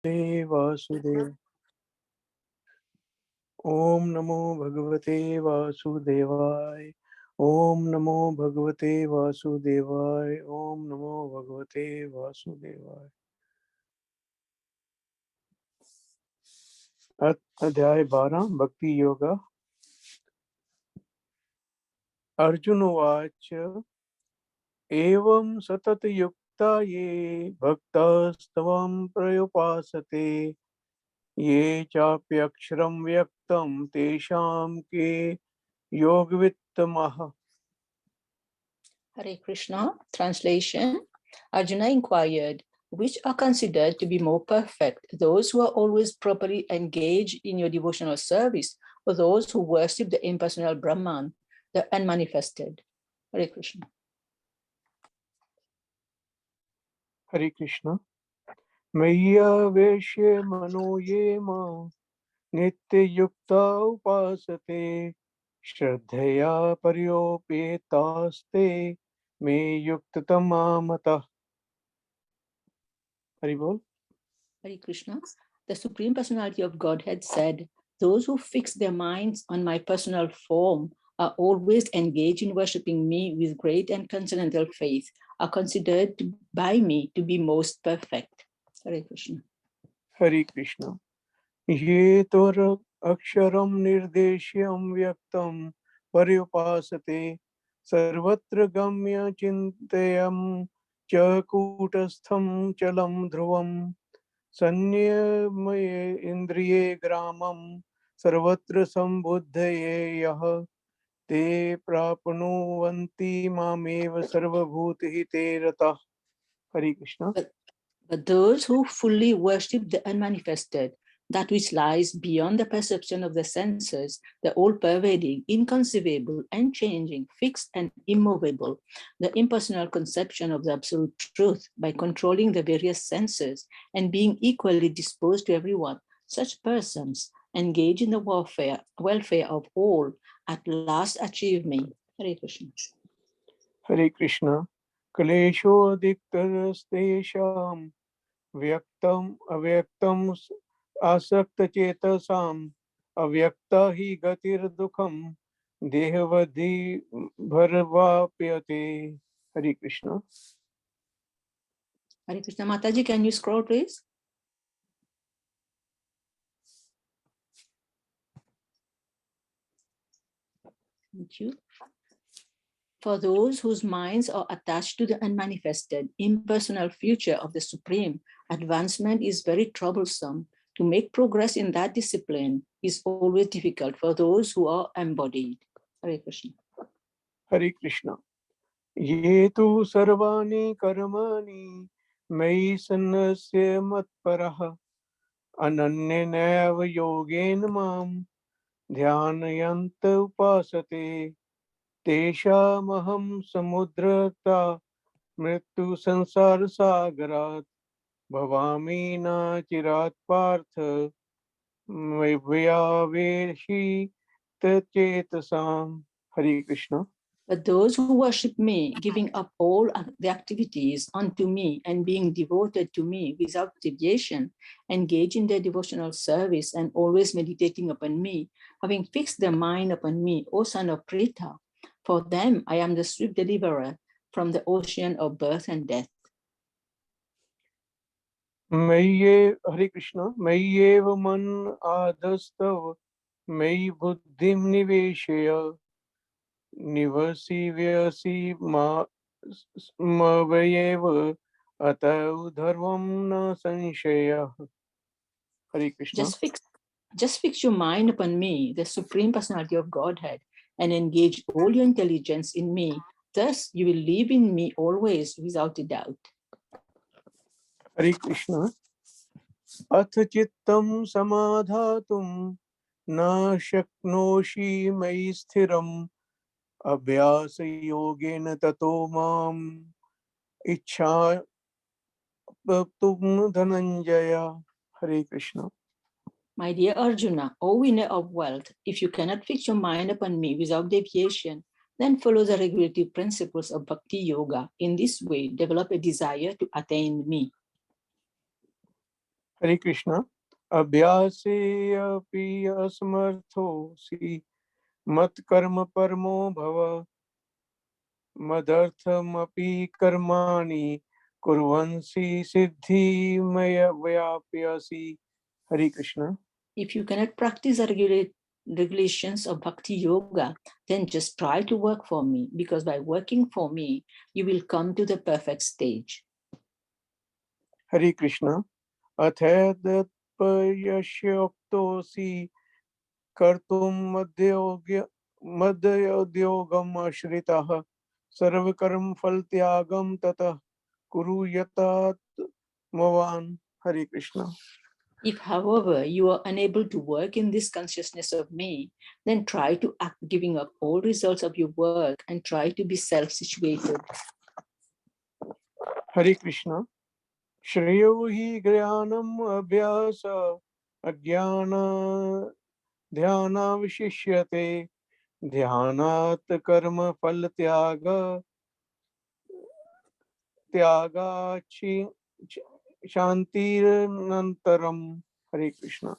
ते वासुदेव ओम नमो भगवते वासुदेवाय ओम नमो भगवते वासुदेवाय ओम नमो भगवते वासुदेवाय। अध्याय 12 भक्ति योगा। अर्जुन उवाच एवं सतत युक्ता ये भक्तास्त्वं प्रयुपासते ये चाप्यक्षरं व्यक्तं तेषां के योगवित्तमः। Hare Krishna. Translation. Arjuna inquired, which are considered to be more perfect, those who are always properly engaged in your devotional service, or those who worship the impersonal Brahman, the unmanifested? Hare Krishna. हरे कृष्ण। मय्यावेश्य मनो ये मां नित्ययुक्ता उपासते श्रद्धया पर्योपेतास्ते मे युक्ततमा मतः। हरि बोल। Hare Krishna. The Supreme Personality of Godhead said, those who fix their minds on my personal form are always engaged in worshipping me with great and transcendental faith, are considered by me to be most perfect. Hare Krishna. हरे कृष्ण। ये तो अक्षरं निर्देश्यं व्यक्तं पर्युपासते सर्वत्र गम्य चिन्तयं च कूटस्थं चलं ध्रुवं संयमये इन्द्रिये ग्रामं सर्वत्र संबुद्धये यः ते प्राप्नुवन्ति मामेव सर्वभूतहिते रतः। हरे Krishna. But those who fully worship the unmanifested, that which lies beyond the perception of the senses, the all-pervading, inconceivable, unchanging, fixed and immovable, the impersonal conception of the absolute truth by controlling the various senses and being equally disposed to everyone, such persons engage in the welfare of all, at last achieve me. Hare Krishna. हरे कृष्ण। क्लेशोऽधिकतरस्तेषां व्यक्तम् अव्यक्तम् आसक्तचेतसाम् अव्यक्ता हि गतिर्दुःखं देहवधि भरवाप्यते। हरे Krishna. Hare Krishna. Mataji, can you scroll, please? Thank you. For those whose minds are attached to the unmanifested, impersonal future of the Supreme, advancement is very troublesome. To make progress in that discipline is always difficult for those who are embodied. Hare Krishna. हरे कृष्ण। ये तु सर्वाणि कर्माणि मयि सन्न्यस्य मत्परः अनन्येनैव योगेन मां ध्यानयन्त उपासते तेषामहं समुद्रता मृत्यु संसार सागरात् भवामि न चिरात् पार्थ व्यावेशितचेतसाम्। हरे Krishna. But those who worship me, giving up all the activities unto me and being devoted to me without deviation, engage in their devotional service and always meditating upon me, having fixed their mind upon me, O son of Pritha, for them I am the swift deliverer from the ocean of birth and death. हरे कृष्ण। मय्येव मन आदस्तव मयि बुद्धिं निवेशय निवसी व्यसि मवयेव अतः धर्मं न संशयः। हरे Krishna. Just fix your mind upon me, the Supreme Personality of Godhead, and engage all your intelligence in me. Thus you will live in me always without a doubt. हरे कृष्ण। अथ चित्तं समाधातुं न शक्नोषि मयि स्थिरम् अभ्यासयोगेन ततो माम् इच्छाप्तुं धनञ्जय। हरे Krishna. My dear Arjuna, O winner of wealth, if you cannot fix your mind upon me without deviation, then follow the regulative principles of Bhakti Yoga. In this way, develop a desire to attain me. Hare Krishna. Abhyase api asmarthosi mat karma parmo bhava madarthamapi karmani kurvansi siddhi maya vyapyasi. Hare Krishna. If you cannot practice the regulations of bhakti yoga, then just try to work for me, because by working for me, you will come to the perfect stage. Hare Krishna. Athedapayashyoktosi kartum madhyogam ashritah sarvakarm faltyagam tatah kuru yatat mavan. Hare Krishna. If, however, you are unable to work in this consciousness of me, then try to act giving up all results of your work and try to be self-situated. Hare Krishna. Shreyo hi gyanam abhyasa agyana dhyana vishishyate ध्यानात् कर्म फल त्यागाची शांतिरनंतरम. हरे Krishna.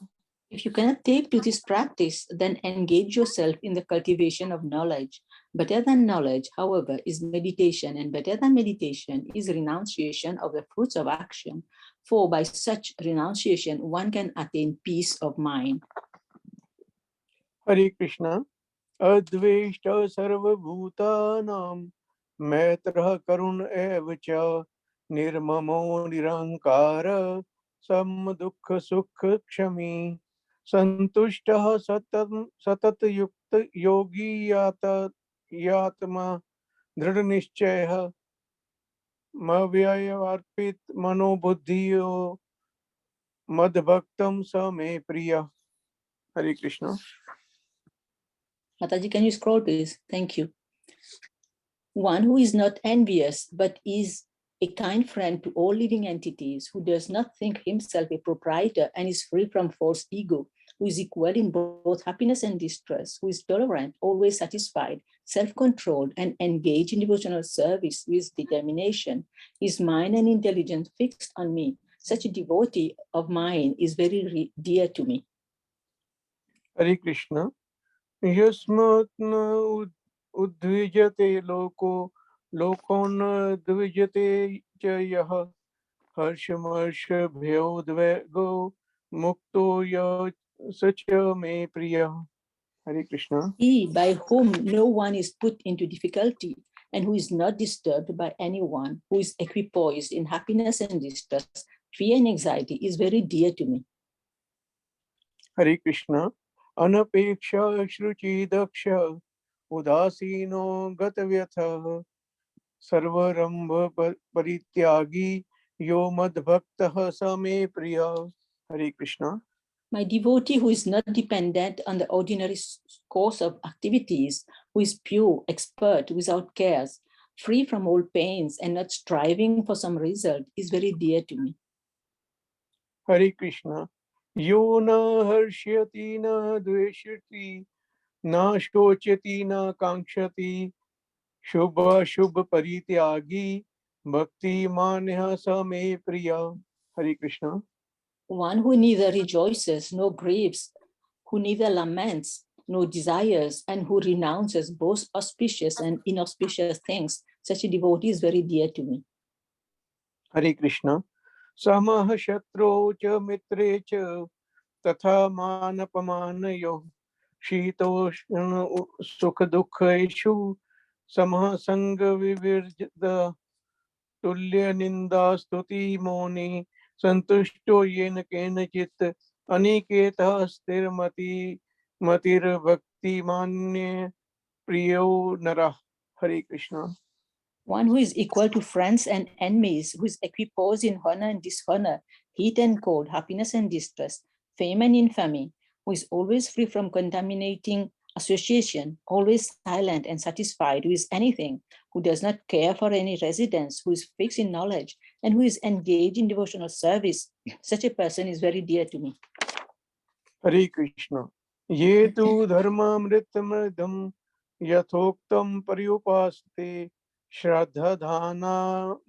If you cannot take to this practice, then engage yourself in the cultivation of knowledge. Better than knowledge, however, is meditation, and better than meditation is renunciation of the fruits of action. For by such renunciation, one can attain peace of mind. हरे कृष्णा. अद्वेष्ट सर्वभूतानां मैत्रः करुण एव च निर्ममो निरहंकार सम दुःख सुख क्षमी संतुष्टः सतत युक्त योगी यात्मा दृढ़ निश्चयः मव्ययार्पित मनोबुद्धियो मद्भक्तम स मे प्रिय. हरे Krishna. Mataji, can you scroll, please? Thank you. One who is not envious, but is a kind friend to all living entities, who does not think himself a proprietor and is free from false ego, who is equal in both happiness and distress, who is tolerant, always satisfied, self-controlled, and engaged in devotional service with determination, his mind and intelligence fixed on me. Such a devotee of mine is very dear to me. हरे कृष्णा. यस्मात् न उद्विजते लोको लोको न द्विजते च यः हर्षमर्षभयोद्वेगो मुक्तो य स च मे प्रियः. हरे Krishna. He by whom no one is put into difficulty, and who is not disturbed by anyone, who is equipoised in happiness and distress, fear and anxiety, is very dear to me. हरे कृष्णा. अनपेक्ष श्रुचि दक्ष उदासीनो गतव्यथः सर्वरंभ परित्यागी यो मद्भक्तः स मे प्रियः. हरे Krishna. My devotee who is not dependent on the ordinary course of activities, who is pure, expert, without cares, free from all pains, and not striving for some result, is very dear to me. हरे कृष्णा. यो न हर्ष्यति न द्वेषति न शोचति न कांक्षति शुभ शुभ परित्यागी भक्तिमान्यः स मे प्रियः. हरे Krishna. One who neither rejoices nor grieves, who neither laments nor desires, and who renounces both auspicious and inauspicious things, such a devotee is very dear to me. हरे कृष्णा. समः शत्रौ च मित्रे च तथा मानपमानयोः शीतोष्ण सुख दुःखेषु समः संग विविर्जित तुल्य निंदा स्तुति मौनि संतुष्टो येन केनचित् अनिकेतः स्थिरमति मतिर्भक्ति मान्य प्रियो नरः. हरे Krishna. One who is equal to friends and enemies, who is equiposed in honor and dishonor, heat and cold, happiness and distress, fame and infamy, who is always free from contaminating association, always silent and satisfied with anything, who does not care for any residence, who is fixed in knowledge, and who is engaged in devotional service, such a person is very dear to me. हरे कृष्णा. ये तु धर्मामृतमृदं यथोक्तं पर्युपासते श्रद्धाधाना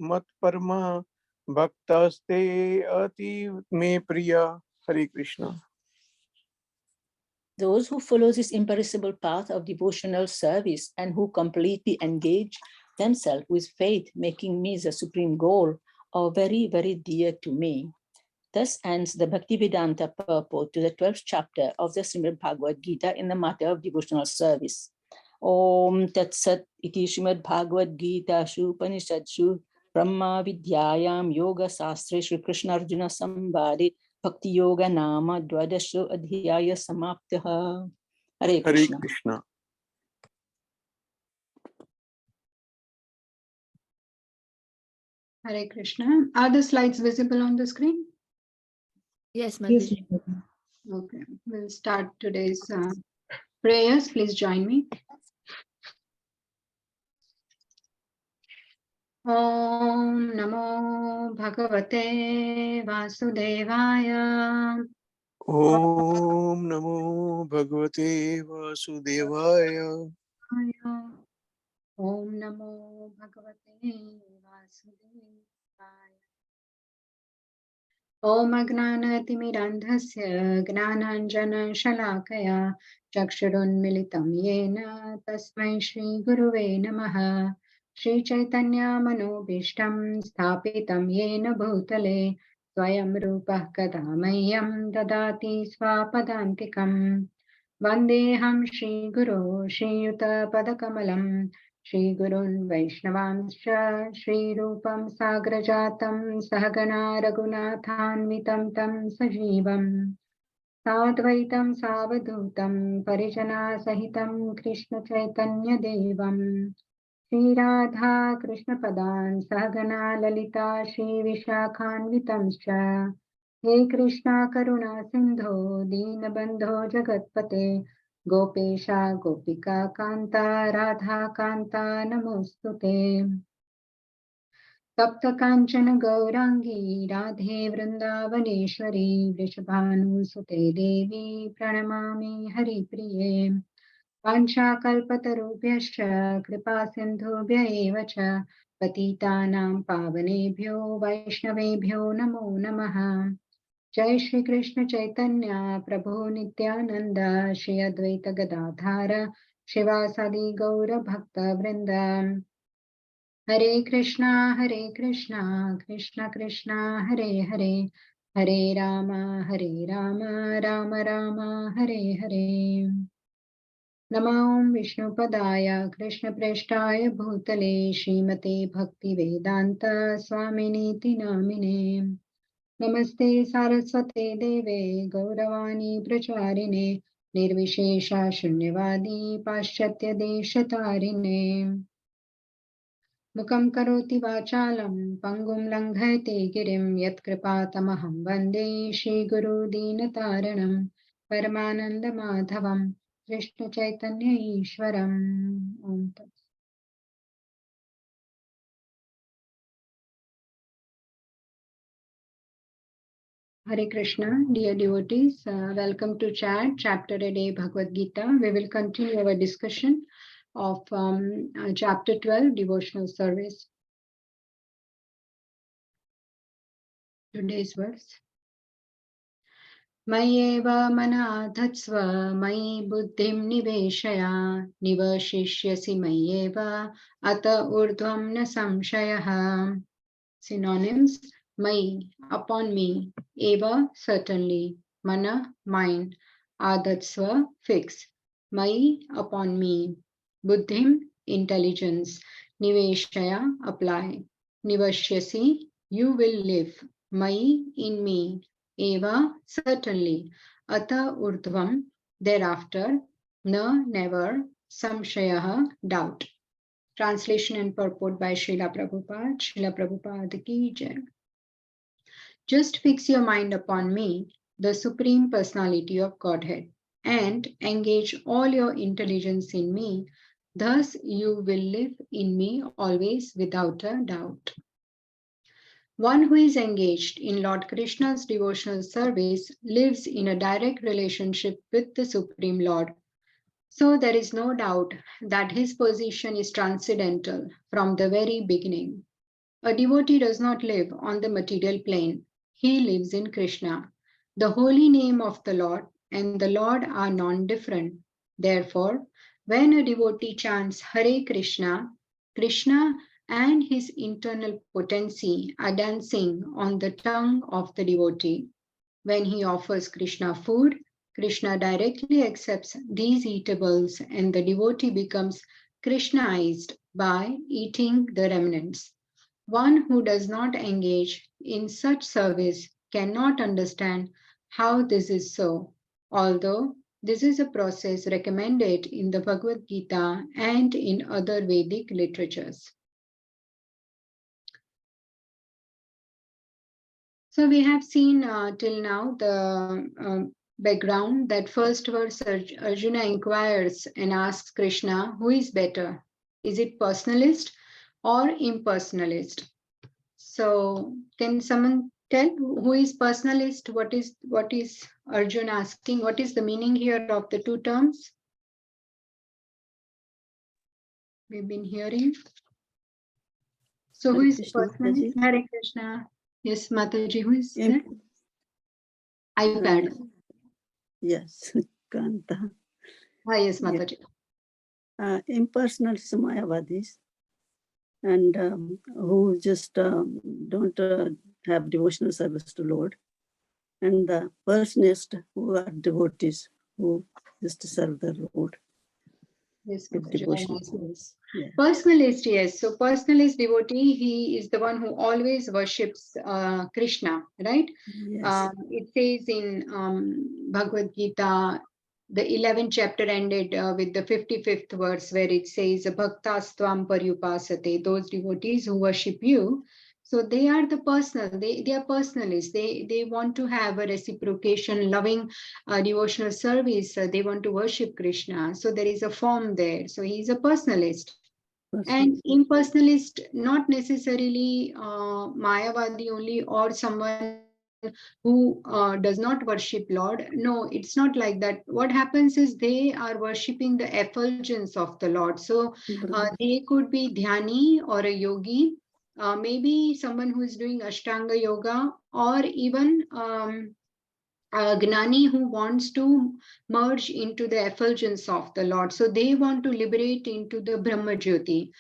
मत्परमा Bhaktaste ativ me priya. Hare Krishna. Those who follow this imperishable path of devotional service and who completely engage themselves with faith, making me the supreme goal, are very, very dear to me. Thus ends the Bhaktivedanta purport to the 12th chapter of the Srimad Bhagavad Gita in the matter of devotional service. Om Tat Sat iti Srimad Bhagavad Gita Shu Upanishadsu Brahma Vidyayam Yoga Sastre Shri Krishna Arjuna Sambhadi Bhakti Yoga Nama Dwadashu Adhyaya Samaptaha. Hare Hare Krishna. Krishna. Hare Krishna. Are the slides visible on the screen? Yes, Mataji. Okay, we'll start today's prayers. Please join me. Om Namo Bhagavate Vasudevaya. Om Namo Bhagavate Vasudevaya. Om Namo Bhagavate Vasudevaya. Om Agnanatimirandhasya Gnananjana-shalakaya Chakshurunmilitam Yena Tasmai Shri Guruve Namaha. Shri Chaitanya Manobishtam Sthapitam Yena Bhutale Swayam Rupah Kadamayyam Dadati Swapadantikam. Vandeham Shri Guru Shri Yuta Padakamalam Shri Gurun Vaishnavancha Shri Rupam Sagrajatam Sahagana Raghunathanvitam Tam Sajivam Sadvaitam Savadutam Parijana Sahitam Krishna Chaitanya Devam Shri Radha Krishna Padan Sahagana Lalita Shri Vishakhanvitamscha He Krishna Karuna Sindho Deenabandho Jagatpate Gopesha Gopika Kanta Radha Kanta Namostute Tapta Kanchana Gaurangi Radhe Vrindavaneshwari Vrishabhanusute Devi Pranamami Hari Priye Panchakalpatarubhyascha Kripa Sindhubhya eva cha Patitanam Pavanebhyo Vaishnavebhyo Namo Namaha Jai Shri Krishna Chaitanya Prabhu Nityananda Shri Advaita Gadadhara Shivasadi Gaura Bhakta Vrinda Hare Krishna Krishna Krishna Hare Hare Hare Rama Rama Rama Hare Hare Namo Vishnupadaya Krishnapreshthaya Bhutale Srimate Bhaktivedanta Swaminiti Namine Namaste Saraswate Deve Gauravani Pracharine Nirvishesha Shunyavadi Paschatya Deshatarine Mukam Karoti Vachalam Pangum Langhate Girim Yatkripatamaham Vande Shri Guru Dinataranam Paramananda Madhavam Krishna Chaitanya Ishwaram. Om Tat. Hare Krishna, dear devotees, welcome to Chapter a Day Bhagavad Gita. We will continue our discussion of Chapter 12, Devotional Service. Today's verse. Mayeva manadhatsva mayi buddhim niveshaya nivashishyasi mayeva ata urdhvam na samshayaha. Synonyms: Mai, upon me; eva, certainly; mana, mind; adatsva, fix; Mai, upon me; buddhim, intelligence; niveshaya, apply; nivashyasi, you will live; Mai, in me; eva, certainly; ata urdhvam, thereafter; na, never; samshayaha, doubt. Translation and purport by Srila Prabhupada. Srila Prabhupada ki jai. Just fix your mind upon me, the Supreme Personality of Godhead, and engage all your intelligence in me. Thus you will live in me always without a doubt. One who is engaged in Lord Krishna's devotional service lives in a direct relationship with the Supreme Lord. So there is no doubt that his position is transcendental from the very beginning. A devotee does not live on the material plane. He lives in Krishna. The holy name of the Lord and the Lord are non-different. Therefore, when a devotee chants Hare Krishna, Krishna and his internal potency are dancing on the tongue of the devotee. When he offers Krishna food, Krishna directly accepts these eatables and the devotee becomes Krishnaized by eating the remnants. One who does not engage in such service cannot understand how this is so, although this is a process recommended in the Bhagavad Gita and in other Vedic literatures. So we have seen till now the background. That first verse, Arjuna inquires and asks Krishna, who is better? Is it personalist or impersonalist? So can someone tell who is personalist? What is Arjuna asking? What is the meaning here of the two terms? We've been hearing. So who Hare is the Krishna, personalist? Mataji. Hare Krishna. Yes, Mataji, who is Imp- that? iPad. Yes, Kanta. Yes, Yeah. Mataji. Impersonal Mayavadis, and who just don't have devotional service to Lord, and the personist who are devotees who just serve the Lord Yes, with Mataji. devotion. Nice words. Yeah. Personalist, yes. So personalist devotee, he is the one who always worships Krishna, right? Yes. It says in Bhagavad Gita, the 11th chapter ended with the 55th verse, where it says, Bhaktastvam paryupasate, those devotees who worship you. So they are the personal, they are personalists. They want to have a reciprocation, loving devotional service. They want to worship Krishna. So there is a form there. So he is a personalist. And Personalist. impersonalist, not necessarily Mayavadi only or someone who does not worship Lord. No, it's not like that. What happens is they are worshipping the effulgence of the Lord. So they could be dhyani or a yogi, maybe someone who is doing Ashtanga yoga, or even Gnani who wants to merge into the effulgence of the Lord. So they want to liberate into the Brahma Jyoti.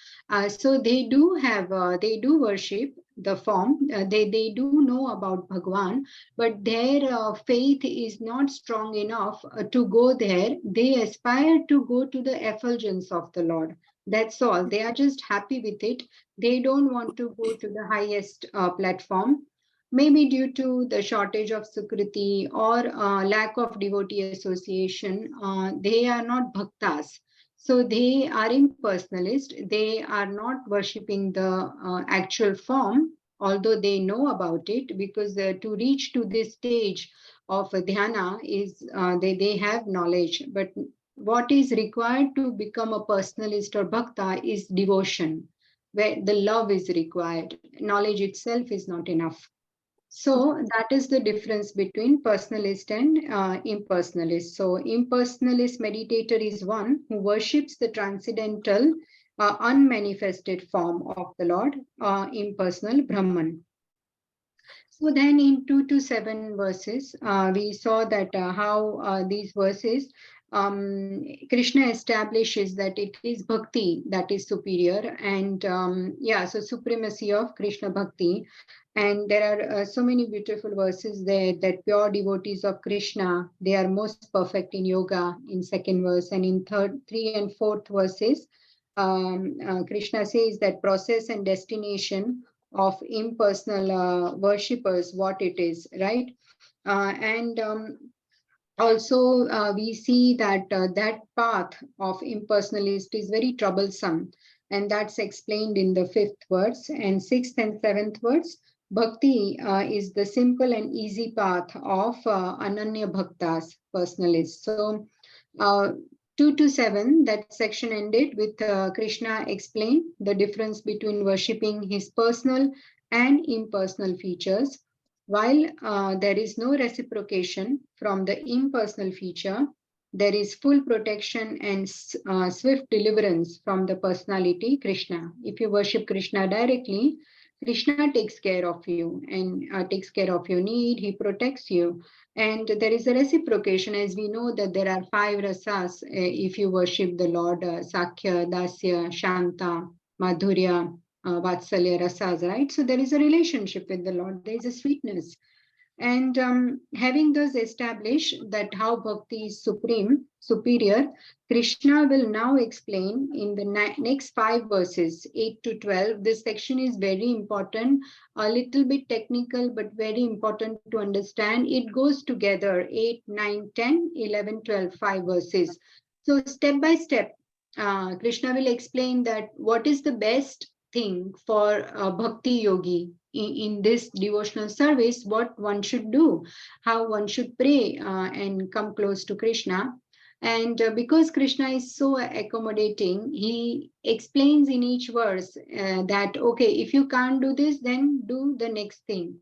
So they do have, they do worship the form. They do know about Bhagwan, but their faith is not strong enough to go there. They aspire to go to the effulgence of the Lord. That's all. They are just happy with it. They don't want to go to the highest platform, maybe due to the shortage of Sukriti or lack of devotee association. They are not bhaktas. So they are impersonalist. They are not worshipping the actual form, although they know about it, because to reach to this stage of dhyana is they have knowledge. But what is required to become a personalist or bhakta is devotion, where the love is required. Knowledge itself is not enough. So that is the difference between personalist and impersonalist. So impersonalist meditator is one who worships the transcendental, unmanifested form of the Lord, impersonal Brahman. So then in 2 to 7 verses, we saw that how these verses, Krishna establishes that it is bhakti that is superior, and so supremacy of Krishna bhakti. And there are so many beautiful verses there that pure devotees of Krishna, they are most perfect in yoga in second verse, and in third, 3 and 4th verses, Krishna says that process and destination of impersonal worshippers, what it is, right? And also we see that that path of impersonalist is very troublesome, and that's explained in the 5th verse. And 6th and 7th verse, bhakti is the simple and easy path of ananya bhaktas, personalists. So uh, 2 to 7, that section ended with Krishna explained the difference between worshipping his personal and impersonal features. While there is no reciprocation from the impersonal feature, there is full protection and swift deliverance from the personality Krishna. If you worship Krishna directly, Krishna takes care of you and takes care of your need. He protects you. And there is a reciprocation, as we know that there are 5 rasas if you worship the Lord, Sakhya, Dasya, Shanta, Madhurya, Vatsalya rasas, right? So there is a relationship with the Lord. There is a sweetness. And having thus established that how bhakti is supreme, superior, Krishna will now explain in the next 5 verses, 8 to 12. This section is very important, a little bit technical, but very important to understand. It goes together, 8, 9, 10, 11, 12, 5 verses. So step by step, Krishna will explain that what is the best thing for a bhakti yogi in this devotional service, what one should do, how one should pray and come close to Krishna. And because Krishna is so accommodating, he explains in each verse that, okay, if you can't do this, then do the next thing.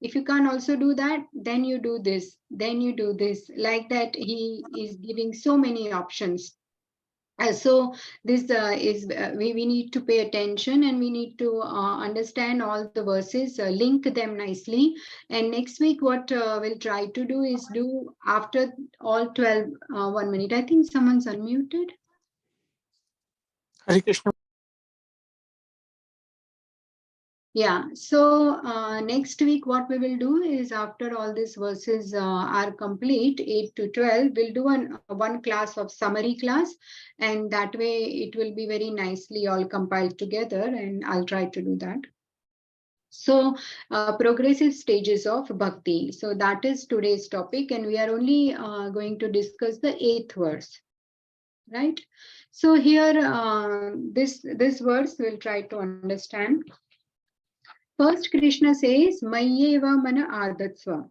If you can't also do that, then you do this, then you do this. Like that, he is giving so many options. So this is we need to pay attention, and we need to understand all the verses, link them nicely. And next week what we'll try to do is do after all 12 1 minute. I think someone's unmuted. Hare Krishna. Yeah, so next week what we will do is, after all these verses are complete, 8 to 12, we'll do one class of summary class, and that way it will be very nicely all compiled together, and I'll try to do that. So progressive stages of bhakti. So that is today's topic, and we are only going to discuss the 8th verse, right? So here, this verse we'll try to understand. First, Krishna says, Mayyeva mana adatsva.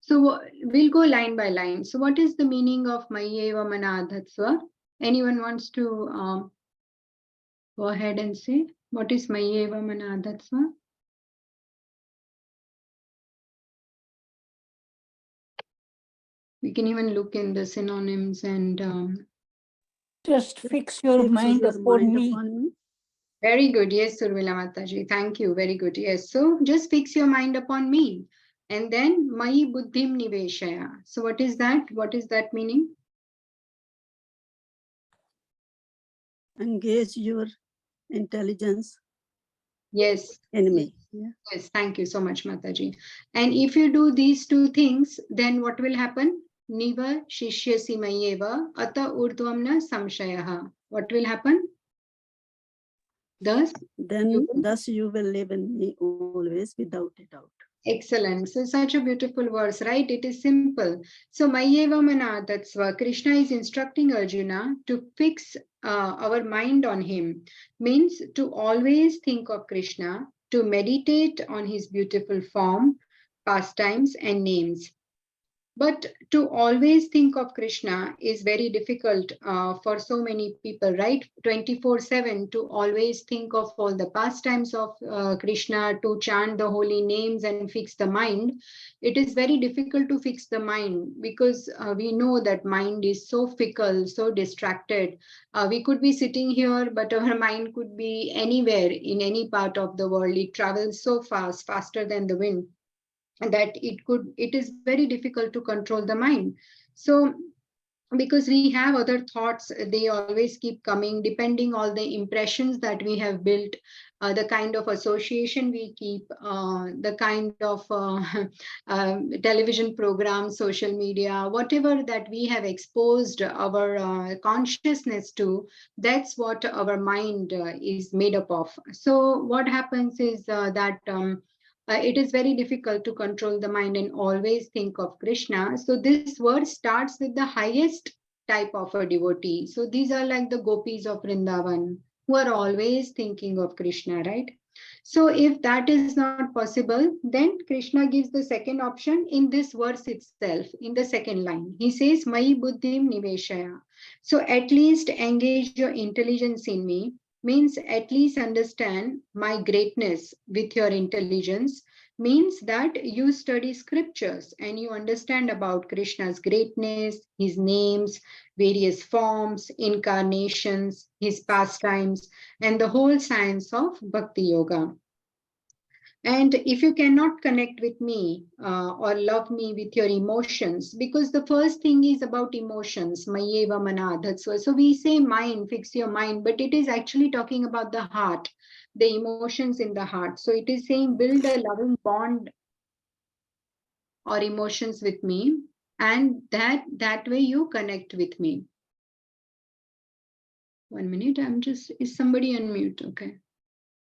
So we'll go line by line. So what is the meaning of Mayyeva mana adatsva? Anyone wants to go ahead and say, what is Mayyeva mana adatsva? We can even look in the synonyms and just fix your Fix mind your upon mind me. upon me. very good. Yes, Surmila Mataji. Thank you. Very good. Yes. So just fix your mind upon me. And then Mayi Buddhim Niveshaya. So what is that? What is that meaning? Engage your intelligence Yes. in me. Yeah. Yes. Thank you so much, Mataji. And if you do these 2 things, then what will happen? Niva Shishyasi Mayeva Ata Urdhvamna Samshayaha. What will happen? Thus, Then thus you will live in me always without a doubt. excellent. So such a beautiful verse, right? It is simple. So Mayeva Mana, that's what Krishna is instructing Arjuna to fix our mind on him. Means to always think of Krishna, to meditate on his beautiful form, pastimes and names. But to always think of Krishna is very difficult for so many people, right? 24/7 to always think of all the pastimes of Krishna, to chant the holy names and fix the mind. It is very difficult to fix the mind because we know that mind is so fickle, so distracted. We could be sitting here, but our mind could be anywhere in any part of the world. It travels so fast, faster than the wind, that it is very difficult to control the mind. So because we have other thoughts, they always keep coming, depending on the impressions that we have built, the kind of association we keep, the kind of television programs, social media, whatever that we have exposed our consciousness to, that's what our mind is made up of. So what happens is that it is very difficult to control the mind and always think of Krishna. So this verse starts with the highest type of a devotee. So these are like the gopis of Vrindavan who are always thinking of Krishna, right? So if that is not possible, then Krishna gives the second option in this verse itself, in the second line. He says, Mai buddhim niveshaya. So at least engage your intelligence in me, means at least understand my greatness with your intelligence, means that you study scriptures and you understand about Krishna's greatness, his names, various forms, incarnations, his pastimes, and the whole science of Bhakti Yoga. And if you cannot connect with me or love me with your emotions, because the first thing is about emotions, mayeva mana, that's why. So we say mind, fix your mind, but it is actually talking about the heart, the emotions in the heart. So it is saying build a loving bond or emotions with me, and that way you connect with me. 1 minute, is somebody on mute? Okay.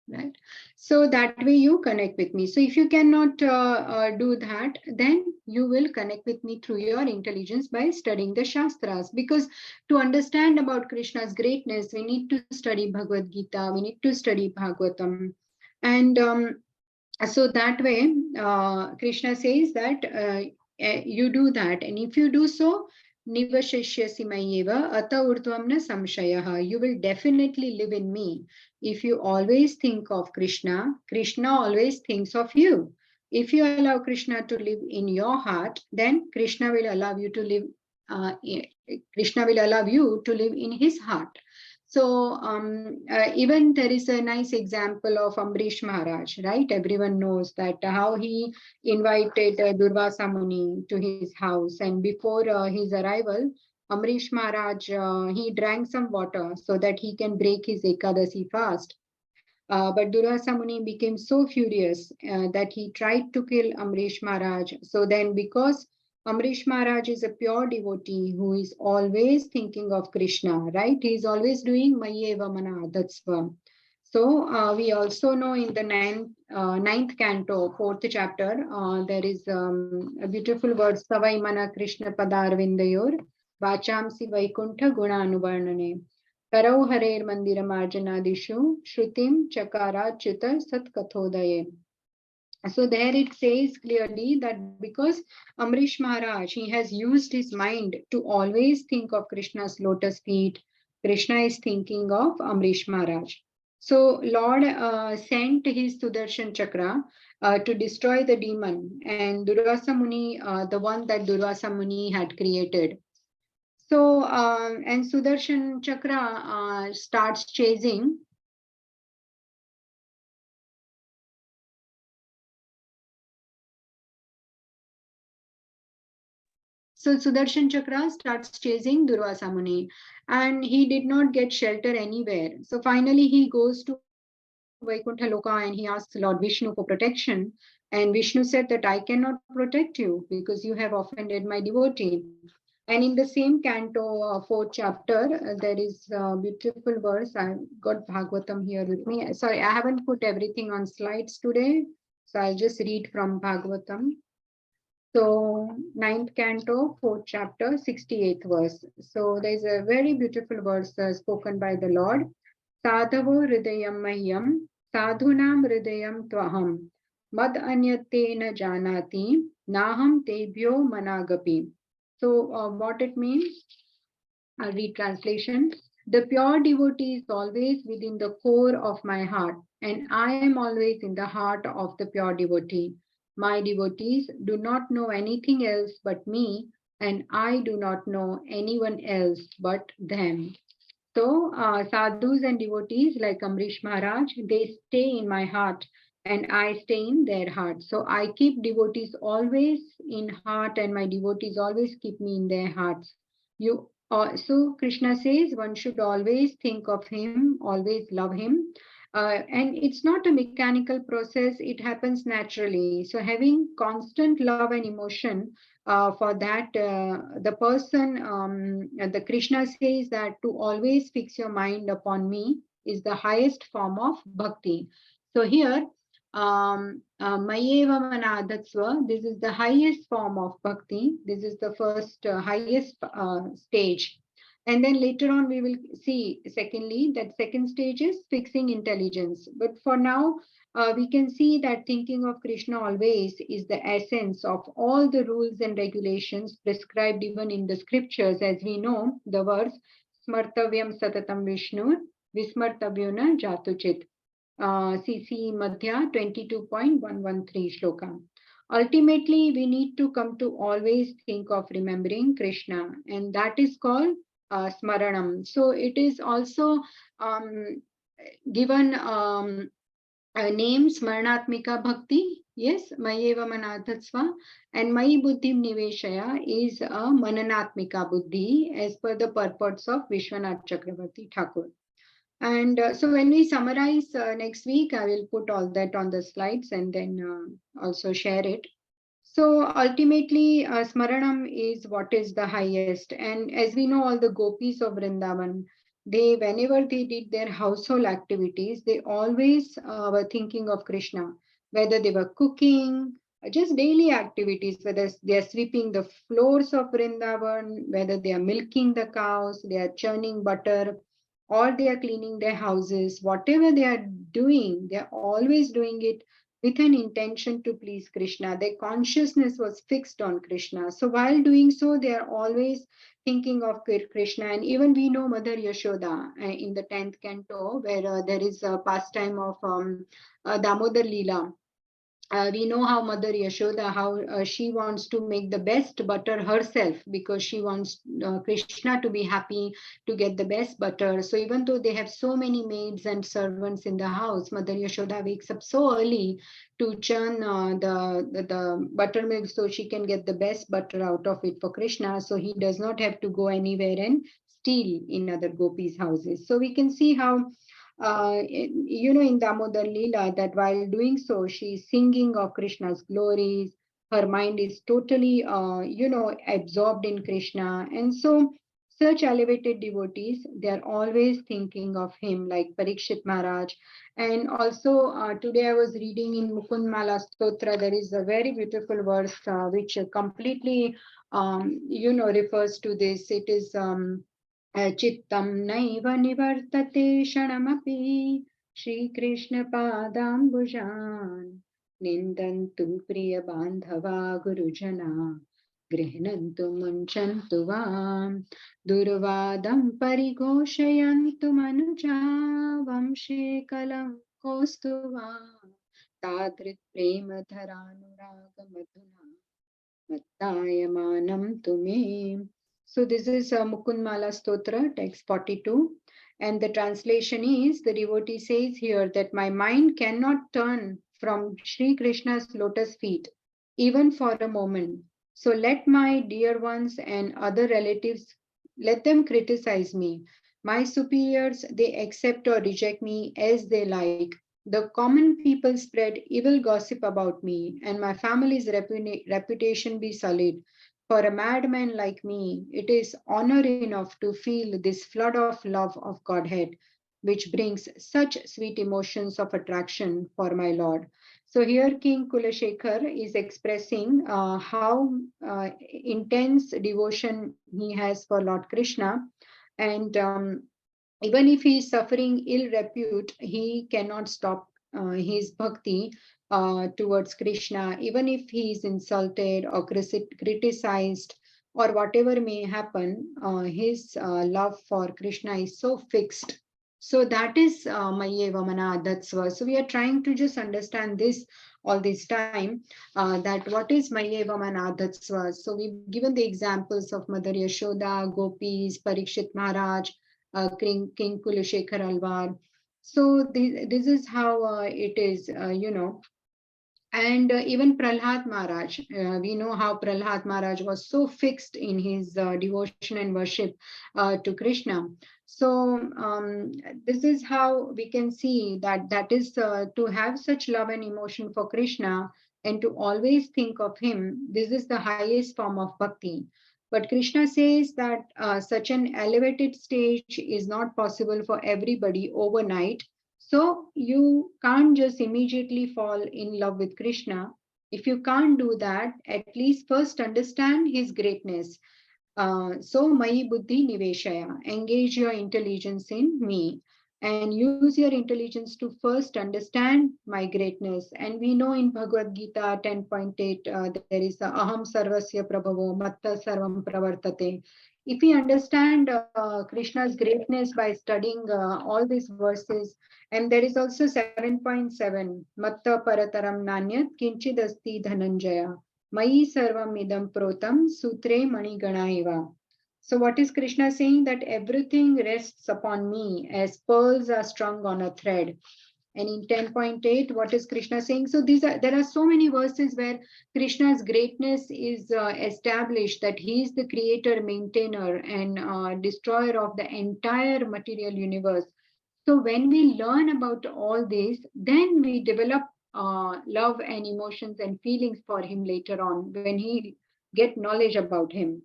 Right, so that way you connect with me. So if you cannot do that, then you will connect with me through your intelligence by studying the Shastras, because to understand about Krishna's greatness we need to study Bhagavad Gita, we need to study Bhagavatam. And so that way Krishna says that you do that, and if you do so, nivashishyasi mayeva ata urdhvamna samshayaha, you will definitely live in me. If you always think of Krishna, Krishna always thinks of you. If you allow Krishna to live in your heart, then Krishna will allow you to live Krishna will allow you to live in his heart. So even there is a nice example of Ambrish Maharaj, right? Everyone knows that how he invited Durvasa Muni to his house, and before his arrival, Ambrish Maharaj, he drank some water so that he can break his Ekadasi fast. But Durvasa Muni became so furious that he tried to kill Amrish Maharaj. So then, because Amrish Maharaj is a pure devotee who is always thinking of Krishna, right? He is always doing Mayeva Mana, that's so we also know in the ninth canto, fourth chapter, there is a beautiful verse, Savai Mana Krishna Padar Vindayor, Vachamsi Vaikuntha Gunanuvarnane. Karau Harer Mandira Marjanadishu, Shrutim Chakara Chita Sat Kathodaye. So there it says clearly that because Amrish Maharaj, he has used his mind to always think of Krishna's lotus feet, Krishna is thinking of Amrish Maharaj. So Lord sent his Sudarshan Chakra to destroy the demon, and Durvasa Muni, the one that Durvasa Muni had created. So, and Sudarshan Chakra starts chasing. So Sudarshan Chakra starts chasing Durvasa Muni, and he did not get shelter anywhere. So finally he goes to Vaikuntha Loka and he asks Lord Vishnu for protection. And Vishnu said that I cannot protect you because you have offended my devotee. And in the same canto, fourth chapter, there is a beautiful verse. I've got Bhagavatam here with me. Sorry, I haven't put everything on slides today. So I'll just read from Bhagavatam. So ninth canto, fourth chapter, 68th verse. So there's a very beautiful verse spoken by the Lord. Sadhavo hridayam mahyam, sadhunam hridayam tvaham, mad anyate na janati, naham tebhyo managapi. So what it means? I'll read translation. The pure devotee is always within the core of my heart, and I am always in the heart of the pure devotee. My devotees do not know anything else but me, and I do not know anyone else but them. So sadhus and devotees like Amrish Maharaj, they stay in my heart and I stay in their heart. So I keep devotees always in heart and my devotees always keep me in their hearts. So Krishna says one should always think of him, always love him. And it's not a mechanical process, it happens naturally. So having constant love and emotion, for that the person, the Krishna says that to always fix your mind upon me is the highest form of bhakti. So here Mayeva Manadatsva, this is the highest form of bhakti. This is the first highest stage. And then later on we will see secondly that second stage is fixing intelligence. But for now we can see that thinking of Krishna always is the essence of all the rules and regulations prescribed even in the scriptures. As we know the verse Smartavyam Satatam Vishnu Vismartavyuna Jatuchit. CC Madhya 22.113 shloka. Ultimately, we need to come to always think of remembering Krishna, and that is called Smaranam. So it is also given name Smaranatmika Bhakti. Yes, Mayeva Manadhatsva. And Mayi Buddhim Niveshaya is a Mananatmika Buddhi as per the purports of Vishwanath Chakravarti Thakur. And so when we summarize next week, I will put all that on the slides and then also share it. So ultimately, Smaranam is what is the highest. And as we know, all the gopis of Vrindavan, whenever they did their household activities, they always were thinking of Krishna, whether they were cooking, just daily activities, whether they are sweeping the floors of Vrindavan, whether they are milking the cows, they are churning butter, or they are cleaning their houses, whatever they are doing, they are always doing it with an intention to please Krishna. Their consciousness was fixed on Krishna. So while doing so, they are always thinking of Krishna. And even we know Mother Yashoda in the 10th canto, where there is a pastime of Damodar Leela. We know how Mother Yashoda, how she wants to make the best butter herself because she wants Krishna to be happy to get the best butter. So even though they have so many maids and servants in the house, Mother Yashoda wakes up so early to churn the buttermilk so she can get the best butter out of it for Krishna. So he does not have to go anywhere and steal in other gopis' houses. So we can see how in Damodar Leela, that while doing so, she's singing of Krishna's glories. Her mind is totally, absorbed in Krishna. And so, such elevated devotees, they are always thinking of him, like Parikshit Maharaj. And also, today I was reading in Mukund Mala Stotra, there is a very beautiful verse which completely, refers to this. It is. चित्तं नैव निवर्तते क्षणमपि श्रीकृष्णपादाम्बुजान् निन्दन्तु प्रियबान्धवा गुरुजना गृह्णन्तु मुञ्चन्तु वां दुर्वादं परिघोषयन्तु मनुजा वंशे कलङ्कोऽस्तु वा तादृक् प्रेमधरानुरागमधुना मत्तायमानं तु मे. So this is Mukundmala Stotra, text 42. And the translation is, the devotee says here that my mind cannot turn from Sri Krishna's lotus feet, even for a moment. So let my dear ones and other relatives, let them criticize me. My superiors, they accept or reject me as they like. The common people spread evil gossip about me, and my family's reputation be sullied. For a madman like me, it is honor enough to feel this flood of love of Godhead, which brings such sweet emotions of attraction for my Lord. So here King Kulashekar is expressing how intense devotion he has for Lord Krishna. And even if he is suffering ill repute, he cannot stop his bhakti towards Krishna, even if he is insulted or criticized or whatever may happen, his love for Krishna is so fixed. So that is Mayeva Manadatsva. So we are trying to just understand this all this time, that what is Mayeva Manadatsva. So we've given the examples of Mother Yashoda, Gopis, Parikshit Maharaj, King Kulashekar Alvar. So this is how it is, And even Prahlad Maharaj, we know how Prahlad Maharaj was so fixed in his devotion and worship to Krishna. So this is how we can see that is to have such love and emotion for Krishna and to always think of him. This is the highest form of bhakti. But Krishna says that such an elevated stage is not possible for everybody overnight. So you can't just immediately fall in love with Krishna. If you can't do that, at least first understand his greatness. So Mayi Buddhi Niveshaya, engage your intelligence in me and use your intelligence to first understand my greatness. And we know in Bhagavad Gita 10.8, there is Aham Sarvasya Prabhavo Matta Sarvam Pravartate. If we understand Krishna's greatness by studying all these verses, and there is also 7.7, Matta Parataram Nanyat Kinchidasti Dhananjaya. Mayi sarvam idam protam sutre mani ganaiva. So what is Krishna saying? That everything rests upon me as pearls are strung on a thread. And in 10.8, what is Krishna saying? So there are so many verses where Krishna's greatness is established, that he is the creator, maintainer, and destroyer of the entire material universe. So when we learn about all this, then we develop love and emotions and feelings for him later on when he get knowledge about him.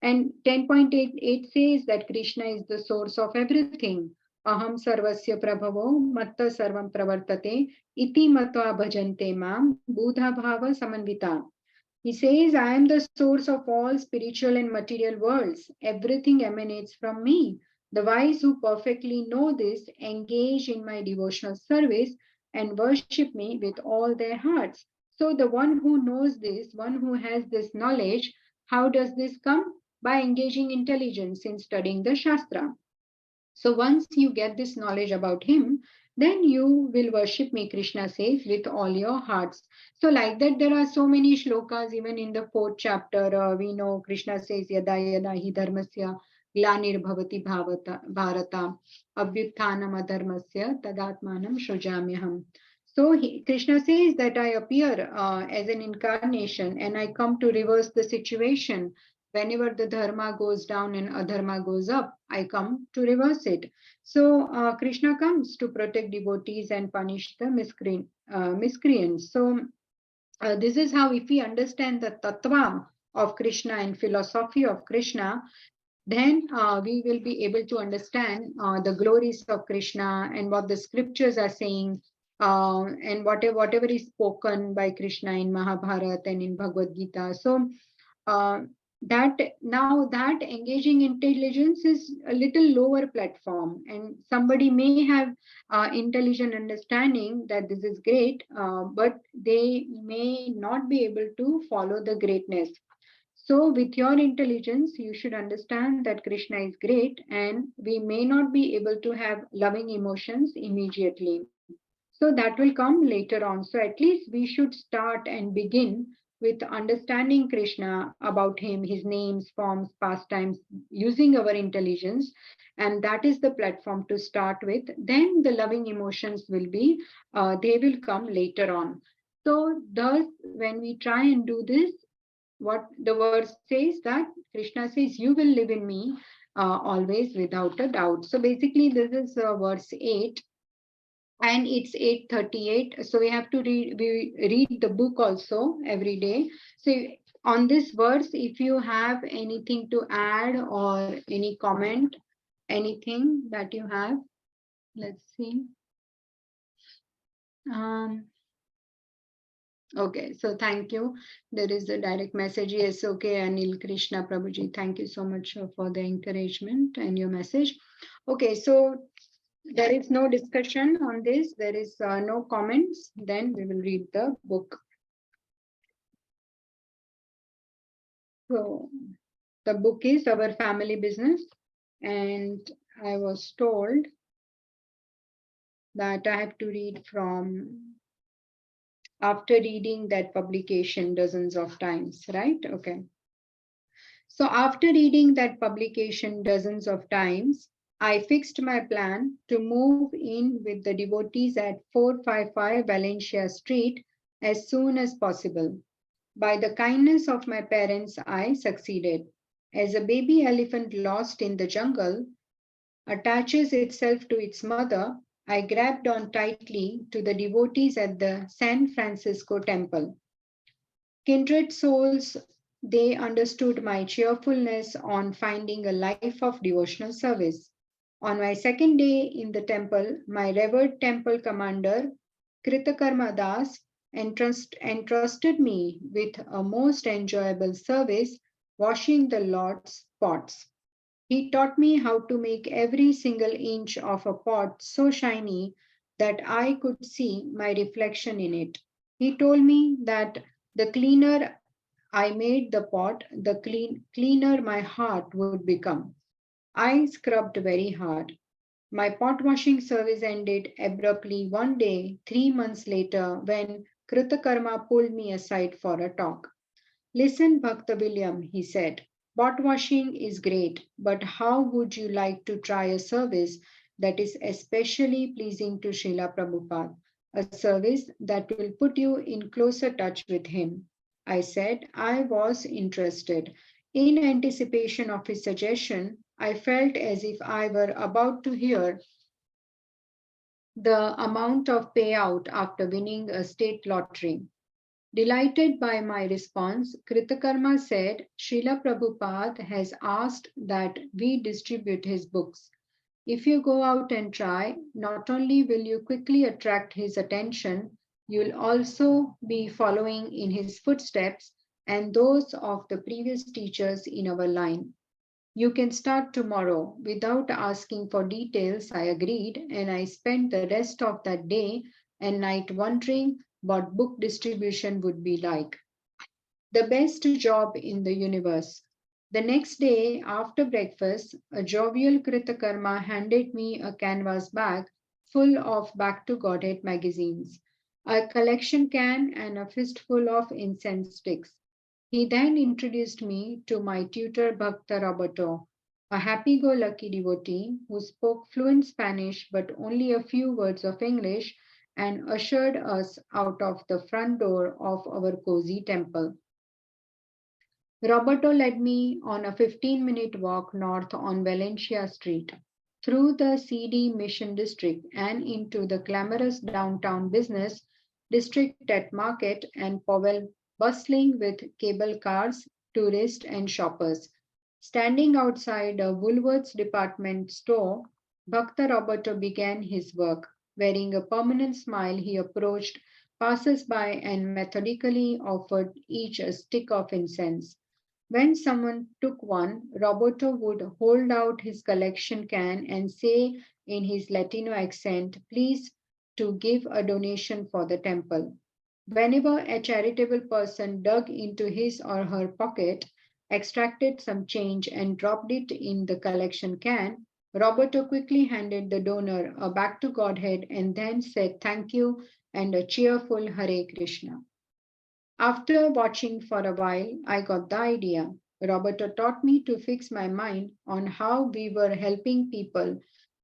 And 10.8 says that Krishna is the source of everything. Aham sarvasya prabhavo matta sarvam pravartate iti matva bhajante mam buddha bhava samanvita. He says, I am the source of all spiritual and material worlds. Everything emanates from me. The wise who perfectly know this engage in my devotional service and worship me with all their hearts. So the one who knows this, one who has this knowledge, how does this come? By engaging intelligence in studying the Shastra. So once you get this knowledge about him, then you will worship me, Krishna says, with all your hearts. So like that, there are so many shlokas, even in the 4th chapter, we know Krishna says, yada yada hi dharmasya glanir bhavati bharata abhyuthanam adharmasya tadatmanam shrujamyaham. So Krishna says that I appear as an incarnation and I come to reverse the situation. Whenever the dharma goes down and adharma goes up, I come to reverse it. So Krishna comes to protect devotees and punish the miscreants. So this is how, if we understand the tattva of Krishna and philosophy of Krishna, then we will be able to understand the glories of Krishna and what the scriptures are saying, and whatever is spoken by Krishna in Mahabharata and in Bhagavad Gita. So that engaging intelligence is a little lower platform, and somebody may have intelligent understanding that this is great, but they may not be able to follow the greatness. So with your intelligence, you should understand that Krishna is great, and we may not be able to have loving emotions immediately. So that will come later on. So at least we should start and begin with understanding Krishna, about him, his names, forms, pastimes, using our intelligence. And that is the platform to start with. Then the loving emotions will be, they will come later on. So thus, when we try and do this, what the verse says, that Krishna says, you will live in me always without a doubt. So basically, this is verse 8. And it's 8:38, so we have to read the book also every day. So on this verse, if you have anything to add or any comment, anything that you have, let's see. Okay, so thank you. There is a direct message. Yes, okay, Anil Krishna Prabhuji, thank you so much for the encouragement and your message. Okay, so there is no discussion on this. There is no comments. Then we will read the book. So the book is Our Family Business. And I was told that I have to read from, after reading that publication dozens of times, right? Okay. So after reading that publication dozens of times, I fixed my plan to move in with the devotees at 455 Valencia Street as soon as possible. By the kindness of my parents, I succeeded. As a baby elephant lost in the jungle attaches itself to its mother, I grabbed on tightly to the devotees at the San Francisco temple. Kindred souls, they understood my cheerfulness on finding a life of devotional service. On my second day in the temple, my revered temple commander, Kritakarma Das, entrusted me with a most enjoyable service, washing the Lord's pots. He taught me how to make every single inch of a pot so shiny that I could see my reflection in it. He told me that the cleaner I made the pot, the cleaner my heart would become. I scrubbed very hard. My pot washing service ended abruptly one day, 3 months later, when Kritakarma pulled me aside for a talk. Listen, Bhakta William, he said, pot washing is great, but how would you like to try a service that is especially pleasing to Srila Prabhupada, a service that will put you in closer touch with him. I said I was interested. In anticipation of his suggestion, I felt as if I were about to hear the amount of payout after winning a state lottery. Delighted by my response, Kritakarma said, Srila Prabhupada has asked that we distribute his books. If you go out and try, not only will you quickly attract his attention, you'll also be following in his footsteps and those of the previous teachers in our line. You can start tomorrow. Without asking for details, I agreed, and I spent the rest of that day and night wondering what book distribution would be like. The best job in the universe. The next day, after breakfast, a jovial Kritakarma handed me a canvas bag full of Back to Godhead magazines, a collection can, and a fistful of incense sticks. He then introduced me to my tutor Bhakta Roberto, a happy-go-lucky devotee who spoke fluent Spanish but only a few words of English and ushered us out of the front door of our cozy temple. Roberto led me on a 15-minute walk north on Valencia Street, through the CD Mission District and into the glamorous downtown business district at Market and Powell, bustling with cable cars, tourists, and shoppers. Standing outside a Woolworths department store, Bhakta Roberto began his work. Wearing a permanent smile, he approached passers-by and methodically offered each a stick of incense. When someone took one, Roberto would hold out his collection can and say in his Latino accent, please to give a donation for the temple. Whenever a charitable person dug into his or her pocket, extracted some change and dropped it in the collection can, Roberto quickly handed the donor a back to Godhead and then said thank you and a cheerful Hare Krishna. After watching for a while, I got the idea. Roberto taught me to fix my mind on how we were helping people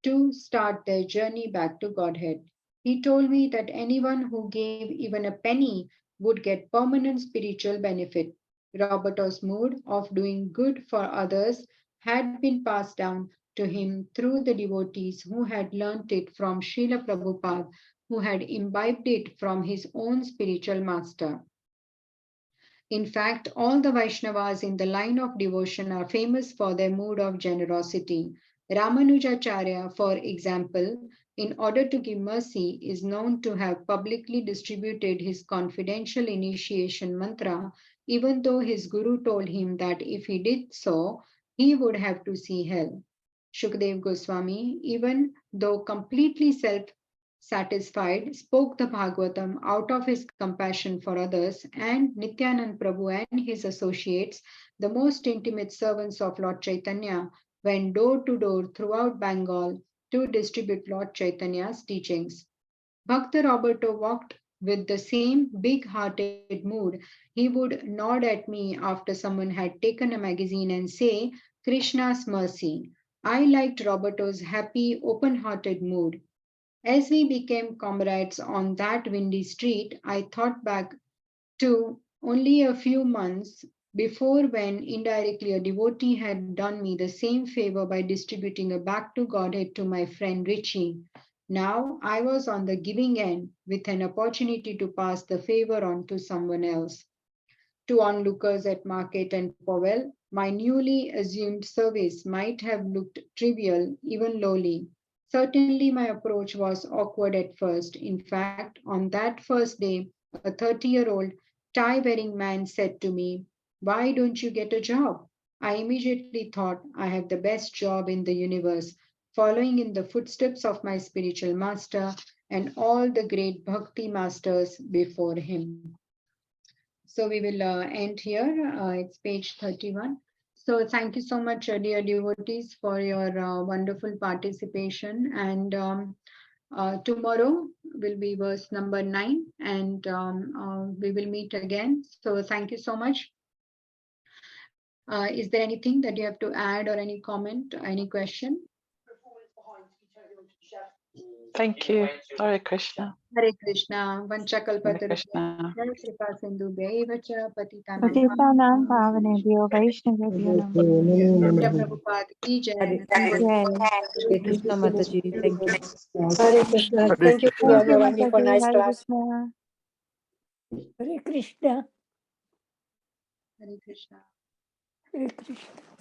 to start their journey back to Godhead. He told me that anyone who gave even a penny would get permanent spiritual benefit. Roberto's mood of doing good for others had been passed down to him through the devotees who had learnt it from Srila Prabhupada, who had imbibed it from his own spiritual master. In fact, all the Vaishnavas in the line of devotion are famous for their mood of generosity. Ramanujacharya, for example, in order to give mercy, is known to have publicly distributed his confidential initiation mantra, even though his guru told him that if he did so, he would have to see hell. Shukdev Goswami, even though completely self-satisfied, spoke the Bhagavatam out of his compassion for others, and Nityanand Prabhu and his associates, the most intimate servants of Lord Chaitanya, went door to door throughout Bengal to distribute Lord Chaitanya's teachings. Bhakta Roberto walked with the same big-hearted mood. He would nod at me after someone had taken a magazine and say, Krishna's mercy. I liked Roberto's happy, open-hearted mood. As we became comrades on that windy street, I thought back to only a few months before when indirectly a devotee had done me the same favor by distributing a back to Godhead to my friend Richie. Now I was on the giving end with an opportunity to pass the favor on to someone else. To onlookers at Market and Powell, my newly assumed service might have looked trivial, even lowly. Certainly, my approach was awkward at first. In fact, on that first day, a 30-year-old tie-wearing man said to me, why don't you get a job? I immediately thought I have the best job in the universe, following in the footsteps of my spiritual master and all the great bhakti masters before him. So we will end here. It's page 31. So thank you so much, dear devotees, for your wonderful participation. And tomorrow will be verse number 9, and we will meet again. So thank you so much. Is there anything that you have to add or any comment, any question? Thank you. Hare Krishna. Hare Krishna. Vancha Hare kalpatarubhya Krishna. kripa sindhubhya cha patitanam पतितानां पावनेभ्यो वैष्णवेभ्यो नमः Nitya Prabhupada ki jai. जय Hare Krishna Mataji. Thank you. Hare Krishna. Hare Thank you, Krishna. Thank you, Gaurangi, for Mataji. nice Hare class. Krishna. Hare Krishna. Hare Krishna. Hare Krishna.